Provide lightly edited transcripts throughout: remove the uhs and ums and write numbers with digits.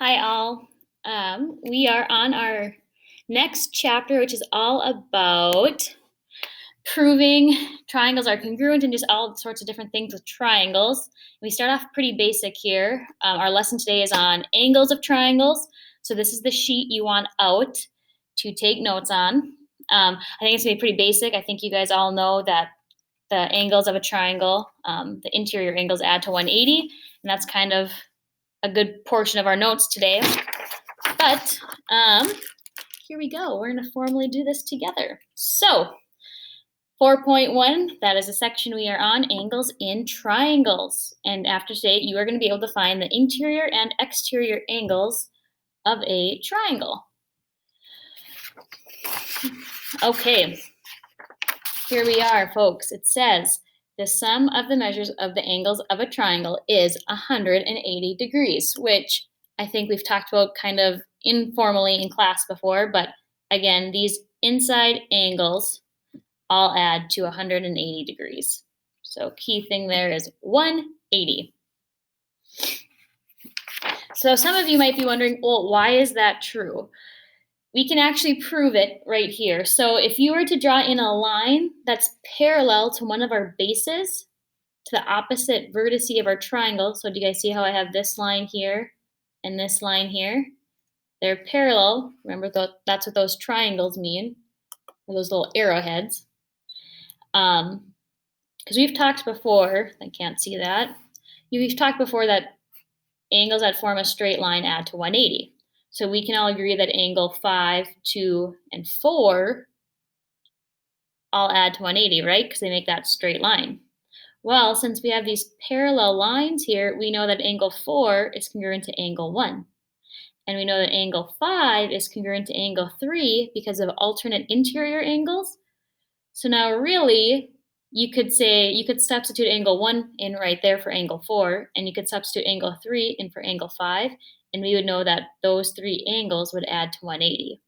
Hi, all. We are on our next chapter, which is all about proving triangles are congruent and just all sorts of different things with triangles. We start off pretty basic here. Our lesson today is on angles of triangles. So this is the sheet you want out to take notes on. I think it's going to be pretty basic. I think you guys all know that the angles of a triangle, the interior angles add to 180, and that's kind of a good portion of our notes today. But here we go. We're going to formally do this together. So 4.1, that is the section we are on, angles in triangles. And after today, you are going to be able to find the interior and exterior angles of a triangle. Okay, here we are, folks. It says the sum of the measures of the angles of a triangle is 180 degrees, which I think we've talked about kind of informally in class before, but again, these inside angles all add to 180 degrees. So key thing there is 180. So some of you might be wondering, well, why is that true? We can actually prove it right here. So if you were to draw in a line that's parallel to one of our bases, to the opposite vertice of our triangle, so do you guys see how I have this line here and this line here? They're parallel. Remember, that's what those triangles mean, or those little arrowheads. Because we've talked before, I can't see that. We've talked before that angles that form a straight line add to 180. So we can all agree that angle 5, 2, and 4 all add to 180, right? Because they make that straight line. Well, since we have these parallel lines here, we know that angle 4 is congruent to angle 1. And we know that angle 5 is congruent to angle 3 because of alternate interior angles. So now really, you could substitute angle 1 in right there for angle 4, and you could substitute angle 3 in for angle 5, and we would know that those three angles would add to 180.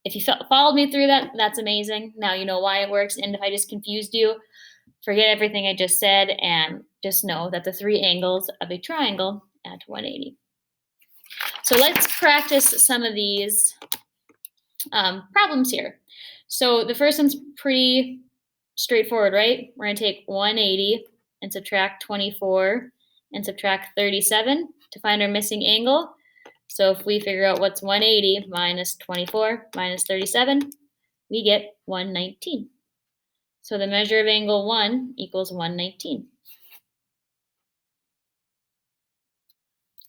If you followed me through that, that's amazing. Now you know why it works, and if I just confused you, forget everything I just said and just know that the three angles of a triangle add to 180. So let's practice some of these problems here. So the first one's pretty straightforward, right? We're going to take 180 and subtract 24 and subtract 37 to find our missing angle. So if we figure out what's 180 minus 24 minus 37, we get 119. So the measure of angle 1 equals 119.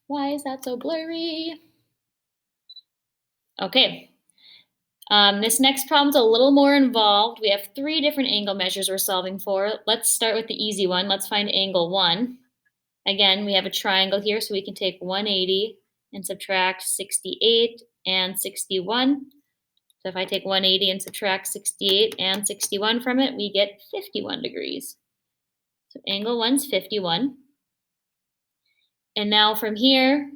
Why is that so blurry? Okay. This next problem's a little more involved. We have three different angle measures we're solving for. Let's start with the easy one. Let's find angle 1. Again, we have a triangle here, so we can take 180 and subtract 68 and 61. So if I take 180 and subtract 68 and 61 from it, we get 51 degrees. So angle 1's 51. And now from here,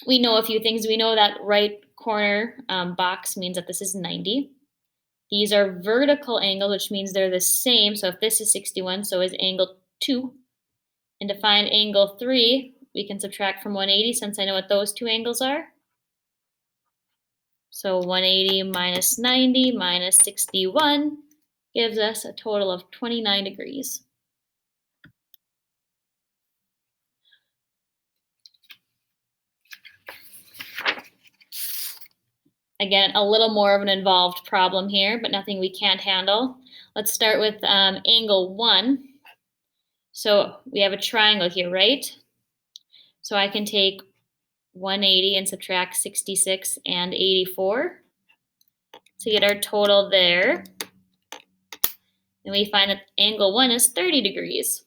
we know a few things. We know that right corner box means that this is 90. These are vertical angles, which means they're the same. So if this is 61, so is angle 2. And to find angle 3, we can subtract from 180 since I know what those two angles are. So 180 minus 90 minus 61 gives us a total of 29 degrees. Again, a little more of an involved problem here, but nothing we can't handle. Let's start with angle 1. So we have a triangle here, right? So I can take 180 and subtract 66 and 84 to get our total there. And we find that angle 1 is 30 degrees.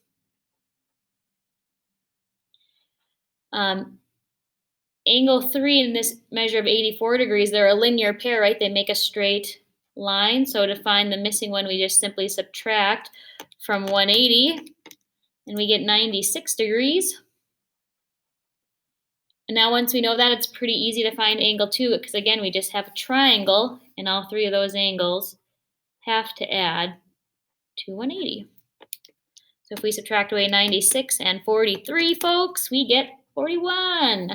Angle 3 in this measure of 84 degrees, they're a linear pair, right? They make a straight line. So to find the missing one, we just simply subtract from 180, and we get 96 degrees. And now once we know that, it's pretty easy to find angle 2, because again, we just have a triangle, and all three of those angles have to add to 180. So if we subtract away 96 and 43, folks, we get 41.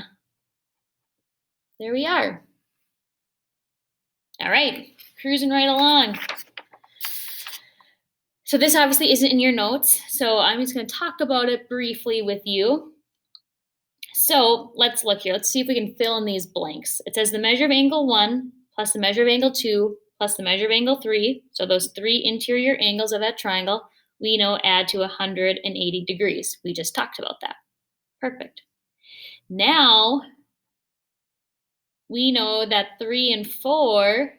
There we are. All right, cruising right along. So this obviously isn't in your notes, so I'm just going to talk about it briefly with you. So let's look here. Let's see if we can fill in these blanks. It says the measure of angle 1 plus the measure of angle 2 plus the measure of angle 3. So those three interior angles of that triangle, we know add to 180 degrees. We just talked about that. Perfect. Now, we know that 3 and 4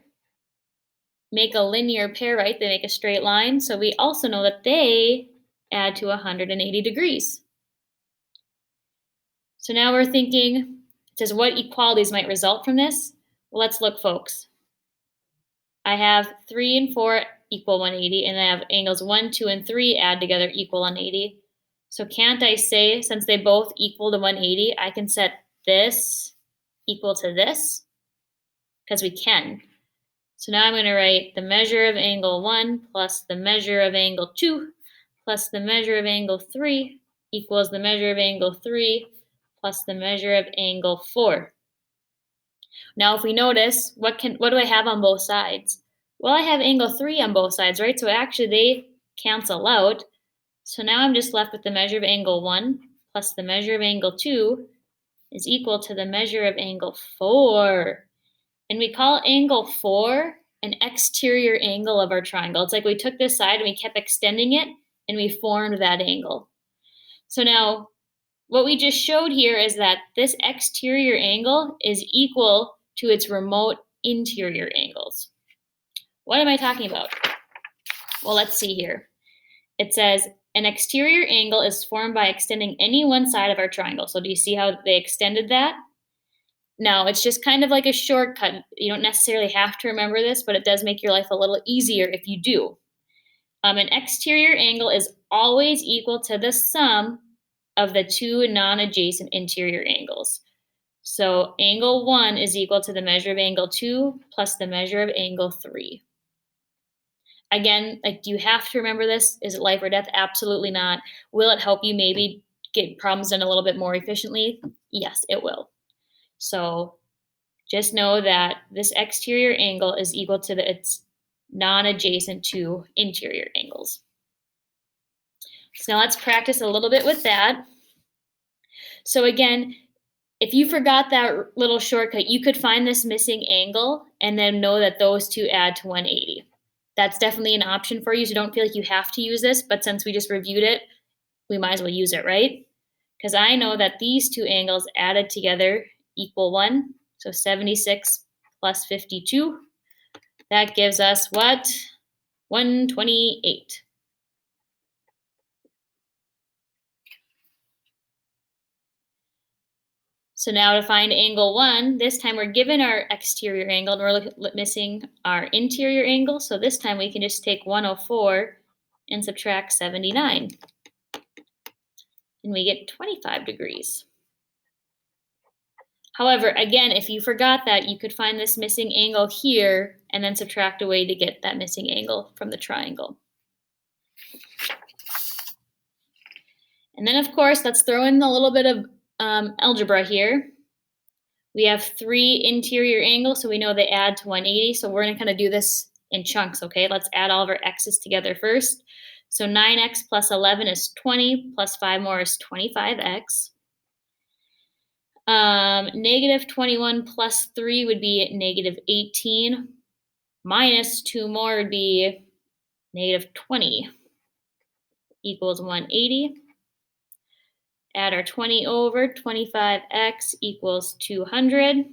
make a linear pair, right? They make a straight line. So we also know that they add to 180 degrees. So now we're thinking, it says what equalities might result from this? Well, let's look, folks. I have 3 and 4 equal 180, and I have angles 1, 2, and 3 add together equal 180. So can't I say, since they both equal to 180, I can set this equal to this? Because we can. So now I'm going to write the measure of angle 1 plus the measure of angle 2 plus the measure of angle 3 equals the measure of angle 3 plus the measure of angle 4. Now if we notice, what do I have on both sides? Well, I have angle 3 on both sides, right? So actually they cancel out. So now I'm just left with the measure of angle 1 plus the measure of angle 2 is equal to the measure of angle 4. And we call angle 4 an exterior angle of our triangle. It's like we took this side and we kept extending it and we formed that angle. So now what we just showed here is that this exterior angle is equal to its remote interior angles. What am I talking about? Well, let's see here. It says an exterior angle is formed by extending any one side of our triangle. So do you see how they extended that? Now, it's just kind of like a shortcut. You don't necessarily have to remember this, but it does make your life a little easier if you do. An exterior angle is always equal to the sum of the two non-adjacent interior angles. So angle 1 is equal to the measure of angle 2 plus the measure of angle 3. Again, like, do you have to remember this? Is it life or death? Absolutely not. Will it help you maybe get problems done a little bit more efficiently? Yes, it will. So just know that this exterior angle is equal to its non-adjacent to interior angles. So now let's practice a little bit with that. So again, if you forgot that little shortcut, you could find this missing angle and then know that those two add to 180. That's definitely an option for you, so don't feel like you have to use this, but since we just reviewed it, we might as well use it, right? Because I know that these two angles added together equal 1. So 76 plus 52. That gives us what? 128. So now to find angle 1, this time we're given our exterior angle and we're missing our interior angle. So this time we can just take 104 and subtract 79. And we get 25 degrees. However, again, if you forgot that, you could find this missing angle here and then subtract away to get that missing angle from the triangle. And then, of course, let's throw in a little bit of algebra here. We have 3 interior angles, so we know they add to 180. So we're going to kind of do this in chunks, okay? Let's add all of our x's together first. So 9x plus 11 is 20, plus 5 more is 25x. Negative 21 plus 3 would be negative 18. Minus 2 more would be negative 20 equals 180. Add our 20 over, 25x equals 200.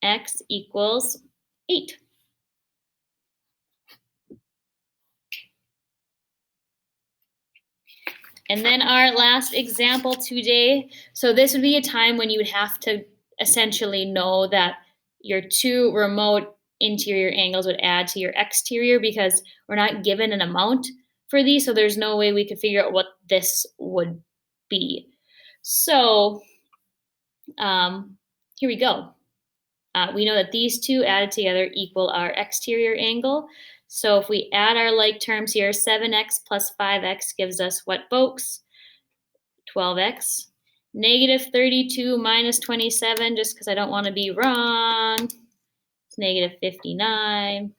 X equals 8. And then our last example today. So this would be a time when you would have to essentially know that your two remote interior angles would add to your exterior because we're not given an amount for these. So there's no way we could figure out what this would be. So here we go. We know that these two added together equal our exterior angle. So if we add our like terms here, 7x plus 5x gives us what, folks? 12x. Negative 32 minus 27, just because I don't want to be wrong. It's negative 59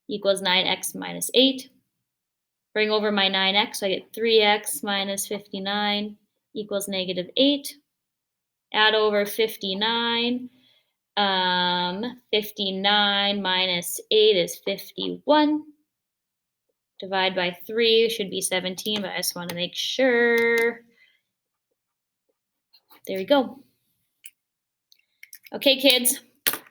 equals 9x minus 8. Bring over my 9x, so I get 3x minus 59 equals negative 8. Add over 59. 59 minus 8 is 51. Divide by 3 should be 17, but I just want to make sure. There we go. Okay, kids.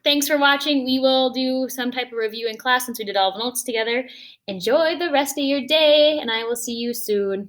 Thanks for watching. We will do some type of review in class since we did all the notes together. Enjoy the rest of your day, and I will see you soon.